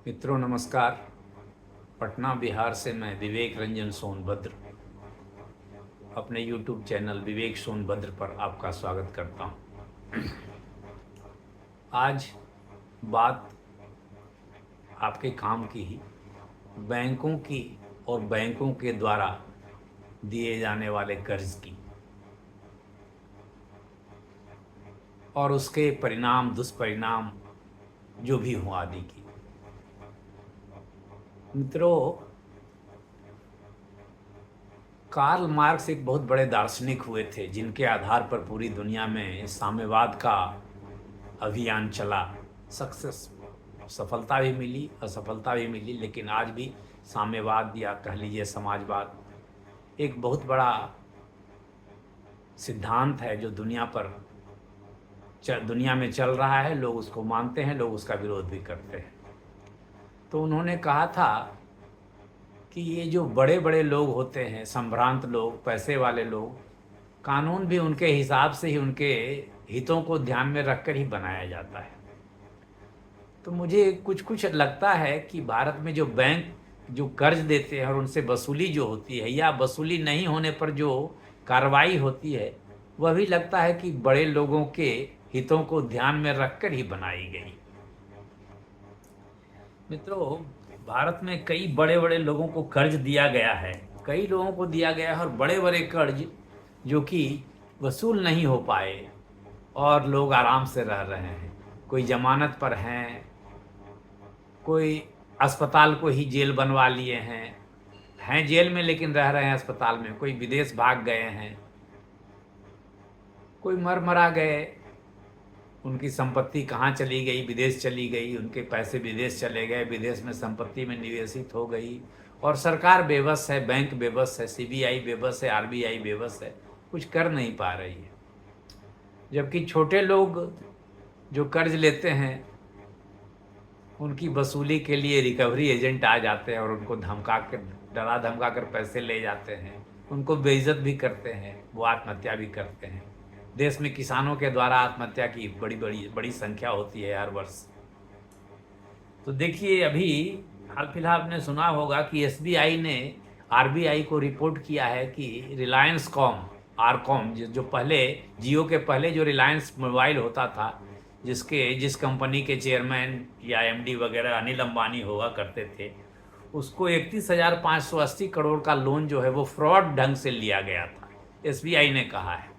मित्रों नमस्कार। पटना बिहार से मैं विवेक रंजन सोनभद्र अपने YouTube चैनल विवेक सोनभद्र पर आपका स्वागत करता हूं। आज बात आपके काम की ही, बैंकों की और बैंकों के द्वारा दिए जाने वाले कर्ज की और उसके परिणाम दुष्परिणाम जो भी हों आदि की। मित्रों, कार्ल मार्क्स एक बहुत बड़े दार्शनिक हुए थे जिनके आधार पर पूरी दुनिया में साम्यवाद का अभियान चला। सक्सेस सफलता भी मिली, असफलता भी मिली, लेकिन आज भी साम्यवाद या कह लीजिए समाजवाद एक बहुत बड़ा सिद्धांत है जो दुनिया में चल रहा है। लोग उसको मानते हैं, लोग उसका विरोध भी करते हैं। तो उन्होंने कहा था कि ये जो बड़े बड़े लोग होते हैं, संभ्रांत लोग, पैसे वाले लोग, कानून भी उनके हिसाब से ही, उनके हितों को ध्यान में रखकर ही बनाया जाता है। तो मुझे कुछ लगता है कि भारत में जो बैंक जो कर्ज देते हैं और उनसे वसूली जो होती है या वसूली नहीं होने पर जो कार्रवाई होती है, वह भी लगता है कि बड़े लोगों के हितों को ध्यान में रखकर ही बनाई गई। मित्रों, भारत में कई बड़े बड़े लोगों को कर्ज दिया गया है, कई लोगों को दिया गया है, और बड़े बड़े कर्ज जो कि वसूल नहीं हो पाए और लोग आराम से रह रहे हैं। कोई जमानत पर हैं, कोई अस्पताल को ही जेल बनवा लिए हैं जेल में लेकिन रह रहे हैं अस्पताल में, कोई विदेश भाग गए हैं, कोई मरा गए, उनकी संपत्ति कहाँ चली गई, विदेश चली गई, उनके पैसे विदेश चले गए, विदेश में संपत्ति में निवेशित हो गई, और सरकार बेबस है, बैंक बेबस है, सीबीआई बेबस है, आरबीआई बेबस है, कुछ कर नहीं पा रही है। जबकि छोटे लोग जो कर्ज लेते हैं उनकी वसूली के लिए रिकवरी एजेंट आ जाते हैं और उनको डरा धमका कर पैसे ले जाते हैं, उनको बेइज्जत भी करते हैं, वो आत्महत्या भी करते हैं। देश में किसानों के द्वारा आत्महत्या की बड़ी संख्या होती है हर वर्ष। तो देखिए, अभी हाल फिलहाल आपने सुना होगा कि एसबीआई ने आरबीआई को रिपोर्ट किया है कि रिलायंस आरकॉम, जो पहले जियो के पहले जो रिलायंस मोबाइल होता था, जिस कंपनी के चेयरमैन या एमडी वगैरह अनिल अंबानी हुआ करते थे, उसको 31,580 करोड़ का लोन जो है वो फ्रॉड ढंग से लिया गया था, एसबीआई ने कहा है।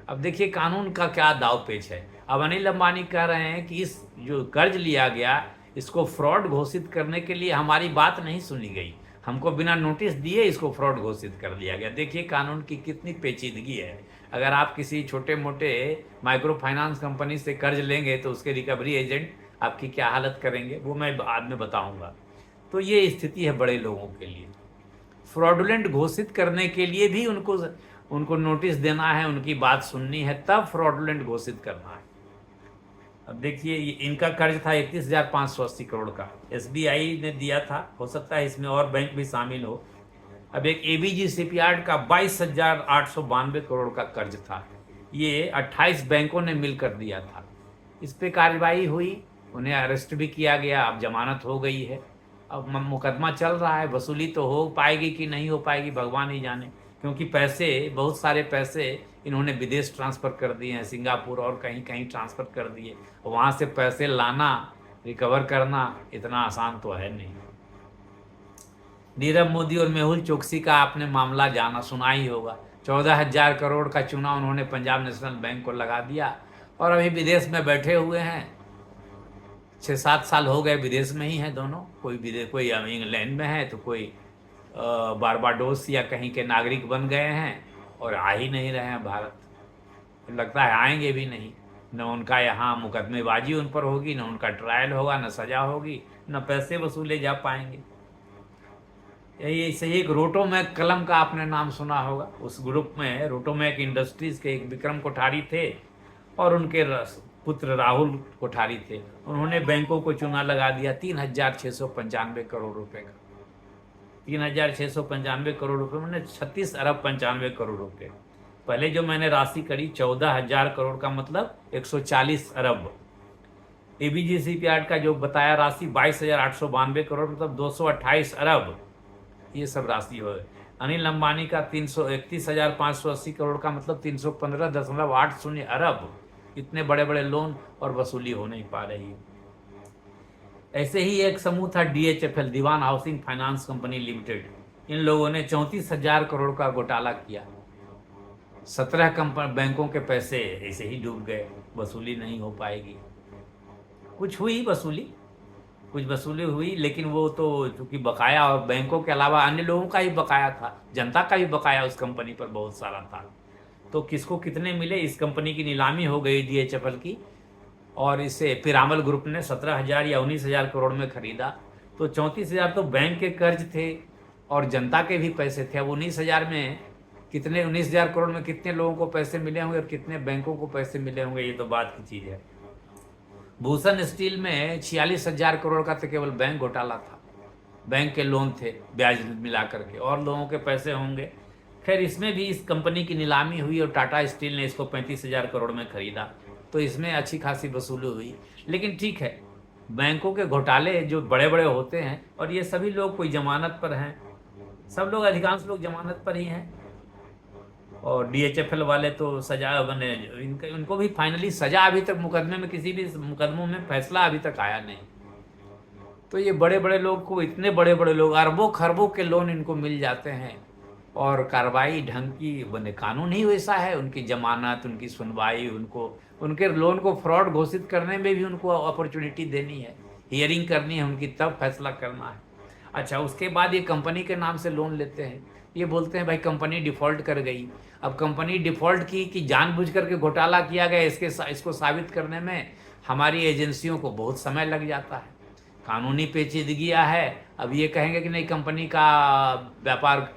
अब देखिए कानून का क्या दाव पेच है। अब अनिल अंबानी कह रहे हैं कि इस जो कर्ज लिया गया इसको फ्रॉड घोषित करने के लिए हमारी बात नहीं सुनी गई, हमको बिना नोटिस दिए इसको फ्रॉड घोषित कर दिया गया। देखिए कानून की कितनी पेचीदगी है। अगर आप किसी छोटे मोटे माइक्रो फाइनेंस कंपनी से कर्ज लेंगे तो उसके रिकवरी एजेंट आपकी क्या हालत करेंगे, वो मैं बाद में बताऊंगा। तो ये स्थिति है बड़े लोगों के लिए। फ्रॉडुलेंट घोषित करने के लिए भी उनको नोटिस देना है, उनकी बात सुननी है, तब फ्रॉडुलेंट घोषित करना है। अब देखिए, इनका कर्ज था 31,580 करोड़ का, एसबीआई ने दिया था, हो सकता है इसमें और बैंक भी शामिल हो। अब एक एबीजी शिपयार्ड का 22,892 करोड़ का कर्ज था, ये 28 बैंकों ने मिलकर दिया था। इस पे कार्रवाई हुई, उन्हें अरेस्ट भी किया गया, अब जमानत हो गई है, अब मुकदमा चल रहा है। वसूली तो हो पाएगी कि नहीं हो पाएगी भगवान ही जाने, क्योंकि बहुत सारे पैसे इन्होंने विदेश ट्रांसफ़र कर दिए हैं, सिंगापुर और कहीं कहीं ट्रांसफ़र कर दिए। वहाँ से पैसे लाना, रिकवर करना इतना आसान तो है नहीं। नीरव मोदी और मेहुल चोकसी का आपने मामला सुना ही होगा। 14,000 करोड़ का चूना उन्होंने पंजाब नेशनल बैंक को लगा दिया और अभी विदेश में बैठे हुए हैं। 6-7 साल हो गए विदेश में ही हैं दोनों, कोई इंग्लैंड में है तो कोई बारबाडोस या कहीं के नागरिक बन गए हैं और आ ही नहीं रहे हैं भारत। तो लगता है आएंगे भी नहीं। न उनका यहाँ मुकदमेबाजी उन पर होगी, न उनका ट्रायल होगा, न सजा होगी, न पैसे वसूले जा पाएंगे। यही सही एक रोटोमैक कलम का आपने नाम सुना होगा। उस ग्रुप में रोटोमैक इंडस्ट्रीज के एक विक्रम कोठारी थे और उनके पुत्र राहुल कोठारी थे। उन्होंने बैंकों को चूना लगा दिया 3,695 करोड़ रुपए का। 3,695 करोड़ रुपए मैंने 36 अरब 95 करोड़ रुपए। पहले जो मैंने राशि करी 14,000 करोड़ का मतलब 140 अरब। ABG का जो बताया राशि 22,892 करोड़, मतलब 228 अरब, ये सब राशि हो। अनिल अंबानी का 331,580 करोड़ का मतलब 315.80 अरब। इतने बड़े बड़े लोन और वसूली हो नहीं पा रही है। ऐसे ही एक समूह था DHFL, दीवान हाउसिंग फाइनेंस कंपनी लिमिटेड। इन लोगों ने 34,000 करोड़ का घोटाला किया। 17 बैंकों के पैसे ऐसे ही डूब गए, वसूली नहीं हो पाएगी। कुछ वसूली हुई, लेकिन वो तो चूंकि बकाया और बैंकों के अलावा अन्य लोगों का ही बकाया था, जनता का भी बकाया उस कंपनी पर बहुत सारा था। तो किसको कितने मिले, इस कंपनी की नीलामी हो गई DHFL की, और इसे पिरामल ग्रुप ने 17,000 या 19,000 करोड़ में खरीदा। तो 34,000 तो बैंक के कर्ज थे और जनता के भी पैसे थे। अब 19,000 में कितने, 19,000 करोड़ में कितने लोगों को पैसे मिले होंगे और कितने बैंकों को पैसे मिले होंगे, ये तो बात की चीज़ है। भूषण स्टील में 46,000 करोड़ का तो केवल बैंक घोटाला था, बैंक के लोन थे ब्याज मिला करके, और लोगों के पैसे होंगे। खैर, इसमें भी इस कंपनी की नीलामी हुई और टाटा स्टील ने इसको 35,000 करोड़ में खरीदा, तो इसमें अच्छी खासी वसूली हुई। लेकिन ठीक है, बैंकों के घोटाले जो बड़े बड़े होते हैं, और ये सभी लोग कोई जमानत पर हैं, सब लोग, अधिकांश लोग जमानत पर ही हैं, और DHFL वाले तो सजा बने, इनको भी फाइनली सजा अभी तक मुकदमे में, किसी भी मुकदमों में फैसला अभी तक आया नहीं। तो ये बड़े बड़े लोग को, इतने बड़े बड़े लोग, अरबों खरबों के लोन इनको मिल जाते हैं, और कार्रवाई ढंग की बने, कानून ही वैसा है, उनकी जमानत, उनकी सुनवाई, उनको उनके लोन को फ्रॉड घोषित करने में भी उनको अपॉर्चुनिटी देनी है, हियरिंग करनी है उनकी, तब फैसला करना है। अच्छा, उसके बाद ये कंपनी के नाम से लोन लेते हैं, ये बोलते हैं भाई कंपनी डिफ़ॉल्ट कर गई। अब कंपनी डिफ़ॉल्ट की कि जानबूझ करके घोटाला किया गया, इसको साबित करने में हमारी एजेंसियों को बहुत समय लग जाता है, कानूनी पेचीदगियाँ है। अब ये कहेंगे कि नहीं, कंपनी का व्यापार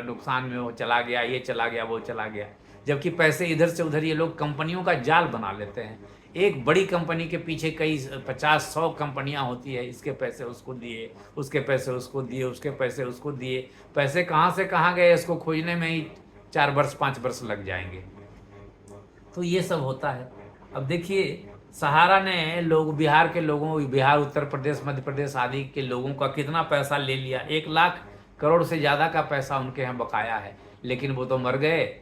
नुकसान में वो चला गया, ये चला गया, वो चला गया, जबकि पैसे इधर से उधर ये लोग कंपनियों का जाल बना लेते हैं। एक बड़ी कंपनी के पीछे कई 50-100 कंपनियां होती है, इसके पैसे उसको दिए, उसके पैसे उसको दिए, उसके पैसे उसको दिए, पैसे कहाँ से कहाँ गए इसको खोजने में ही 4 वर्ष 5 वर्ष लग जाएंगे। तो ये सब होता है। अब देखिए, सहारा ने लोग, बिहार के लोगों, बिहार, उत्तर प्रदेश, मध्य प्रदेश आदि के लोगों का कितना पैसा ले लिया, 1 लाख करोड़ से ज़्यादा का पैसा उनके यहाँ बकाया है, लेकिन वो तो मर गए।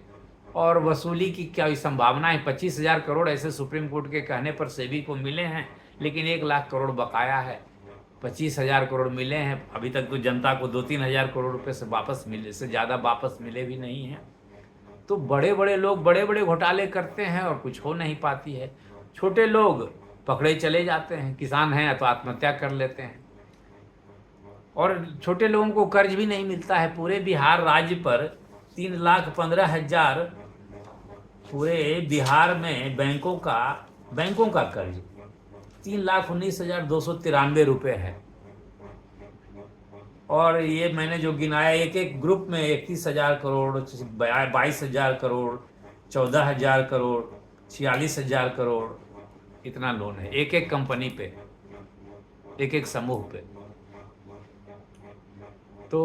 और वसूली की क्या संभावना है, 25,000 करोड़ ऐसे सुप्रीम कोर्ट के कहने पर सेबी को मिले हैं, लेकिन 1 लाख करोड़ बकाया है, 25,000 करोड़ मिले हैं अभी तक, तो जनता को 2-3 हज़ार करोड़ रुपये से वापस मिले, से ज़्यादा वापस मिले भी नहीं हैं। तो बड़े बड़े लोग बड़े बड़े घोटाले करते हैं और कुछ हो नहीं पाती है, छोटे लोग पकड़े चले जाते हैं, किसान हैं तो आत्महत्या कर लेते हैं, और छोटे लोगों को कर्ज भी नहीं मिलता है। पूरे बिहार राज्य पर 3,15,000 पूरे बिहार में बैंकों का कर्ज 3,19,293 रुपये है, और ये मैंने जो गिनाया, एक एक ग्रुप में 31,000 करोड़, 22,000 करोड़, 14,000 करोड़, 46,000 करोड़, इतना लोन है एक एक कंपनी पे, एक एक समूह पे। तो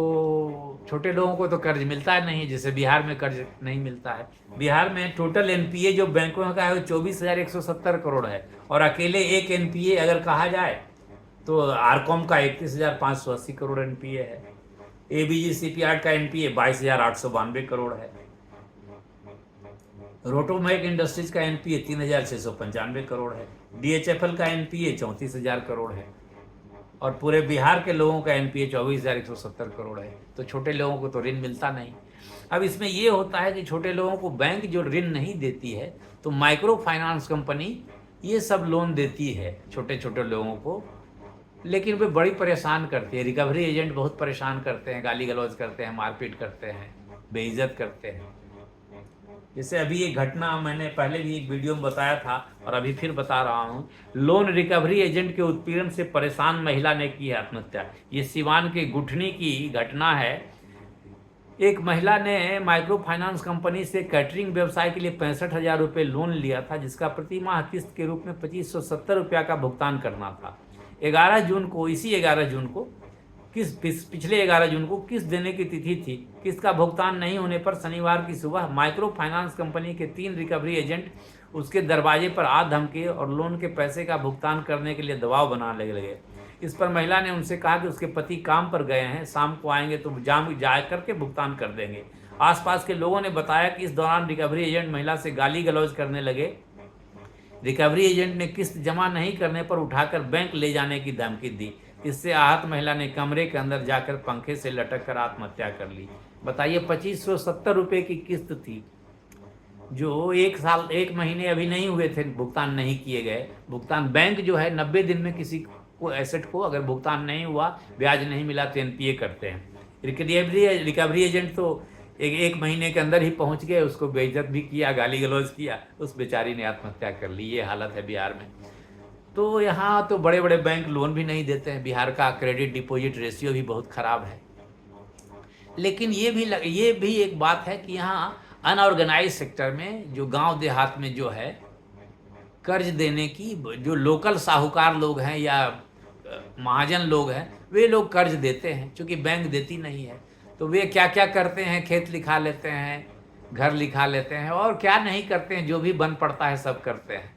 छोटे लोगों को तो कर्ज मिलता नहीं, जैसे बिहार में कर्ज नहीं मिलता है। बिहार में टोटल NPA जो बैंकों का है वो 24,170 करोड़ है, और अकेले एक NPA अगर कहा जाए तो आरकॉम का 31,580 करोड़ NPA है, ABG का NPA 22,892 करोड़ है, रोटोमैक इंडस्ट्रीज का NPA 3,695 करोड़ है, DHFL का NPA 34,000 करोड़ है, और पूरे बिहार के लोगों का NPA 24,170 करोड़ है। तो छोटे लोगों को तो ऋण मिलता नहीं। अब इसमें ये होता है कि छोटे लोगों को बैंक जो ऋण नहीं देती है, तो माइक्रो फाइनेंस कंपनी ये सब लोन देती है छोटे छोटे लोगों को, लेकिन वे बड़ी परेशान करती है। रिकवरी एजेंट बहुत परेशान करते हैं, गाली गलौज करते हैं, मारपीट करते हैं, बेइज्जत करते हैं। जैसे अभी ये घटना मैंने पहले भी एक वीडियो में बताया था और अभी फिर बता रहा हूँ, लोन रिकवरी एजेंट के उत्पीड़न से परेशान महिला ने की है आत्महत्या। ये सिवान के गुठनी की घटना है। एक महिला ने माइक्रो फाइनेंस कंपनी से कैटरिंग व्यवसाय के लिए 65,000 रुपये लोन लिया था, जिसका प्रति माह किस्त के रूप में 2,570 रुपया का भुगतान करना था। 11 जून को, इसी 11 जून को, पिछले 11 जून को किस्त देने की तिथि थी। किस्त का भुगतान नहीं होने पर शनिवार की सुबह माइक्रो फाइनेंस कंपनी के 3 रिकवरी एजेंट उसके दरवाजे पर आ धमके और लोन के पैसे का भुगतान करने के लिए दबाव बनाने लगे। इस पर महिला ने उनसे कहा कि उसके पति काम पर गए हैं, शाम को आएंगे तो जाम जा करके भुगतान कर देंगे। आसपास के लोगों ने बताया कि इस दौरान रिकवरी एजेंट महिला से गाली गलौज करने लगे। रिकवरी एजेंट ने किस्त जमा नहीं करने पर उठाकर बैंक ले जाने की धमकी दी। इससे आहत महिला ने कमरे के अंदर जाकर पंखे से लटक कर आत्महत्या कर ली। बताइए, 2570 रुपये की किस्त थी, जो एक महीने अभी नहीं हुए थे, भुगतान नहीं किए गए। भुगतान बैंक जो है 90 दिन में किसी को एसेट को अगर भुगतान नहीं हुआ, ब्याज नहीं मिला तो एनपीए करते हैं। रिकवरी एजेंट तो एक महीने के अंदर ही पहुंच गए, उसको बेइज्जत भी किया, गाली गलौज किया, उस बेचारी ने आत्महत्या कर ली। ये हालत है बिहार में। तो यहाँ तो बड़े बड़े बैंक लोन भी नहीं देते हैं। बिहार का क्रेडिट डिपॉजिट रेशियो भी बहुत खराब है। लेकिन ये भी एक बात है कि यहाँ अनऑर्गेनाइज सेक्टर में, जो गांव देहात में जो है, कर्ज देने की जो लोकल साहूकार लोग हैं या महाजन लोग हैं, वे लोग कर्ज देते हैं, क्योंकि बैंक देती नहीं है। तो वे क्या क्या करते हैं, खेत लिखा लेते हैं, घर लिखा लेते हैं, और क्या नहीं करते हैं, जो भी बन पड़ता है सब करते हैं।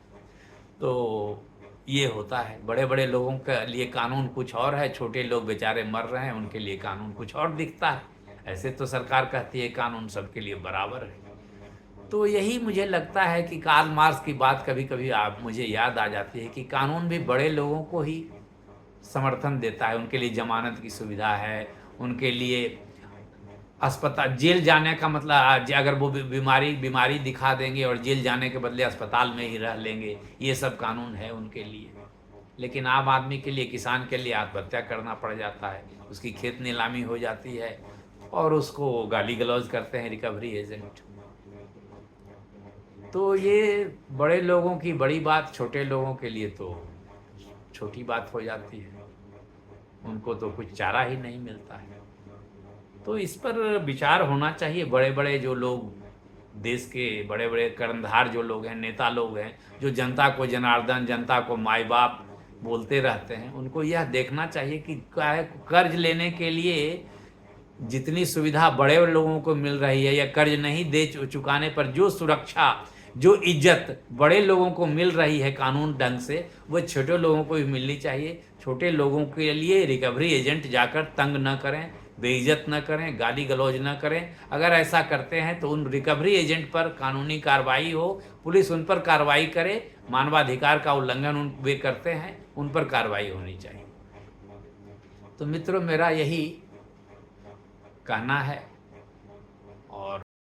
तो ये होता है। बड़े बड़े लोगों के लिए कानून कुछ और है, छोटे लोग बेचारे मर रहे हैं, उनके लिए कानून कुछ और दिखता है। ऐसे तो सरकार कहती है कानून सबके लिए बराबर है। तो यही मुझे लगता है कि कार्ल मार्क्स की बात कभी कभी मुझे याद आ जाती है कि कानून भी बड़े लोगों को ही समर्थन देता है। उनके लिए जमानत की सुविधा है, उनके लिए अस्पताल, जेल जाने का मतलब अगर वो बीमारी दिखा देंगे और जेल जाने के बदले अस्पताल में ही रह लेंगे, ये सब कानून है उनके लिए। लेकिन आम आदमी के लिए, किसान के लिए आत्महत्या करना पड़ जाता है, उसकी खेत नीलामी हो जाती है और उसको गाली गलौज करते हैं रिकवरी एजेंट। तो ये बड़े लोगों की बड़ी बात, छोटे लोगों के लिए तो छोटी बात हो जाती है। उनको तो कुछ चारा ही नहीं मिलता है। तो इस पर विचार होना चाहिए। बड़े बड़े जो लोग, देश के बड़े बड़े कर्णधार जो लोग हैं, नेता लोग हैं, जो जनता को जनार्दन, जनता को माई बाप बोलते रहते हैं, उनको यह देखना चाहिए कि कर्ज लेने के लिए जितनी सुविधा बड़े लोगों को मिल रही है, या कर्ज नहीं दे चुकाने पर जो सुरक्षा, जो इज्जत बड़े लोगों को मिल रही है कानून ढंग से, वो छोटे लोगों को भी मिलनी चाहिए। छोटे लोगों के लिए रिकवरी एजेंट जाकर तंग न करें, बेइज्जत न करें, गाली गलौज न करें। अगर ऐसा करते हैं तो उन रिकवरी एजेंट पर कानूनी कार्रवाई हो, पुलिस उन पर कार्रवाई करे। मानवाधिकार का उल्लंघन वे करते हैं, उन पर कार्रवाई होनी चाहिए। तो मित्रों, मेरा यही कहना है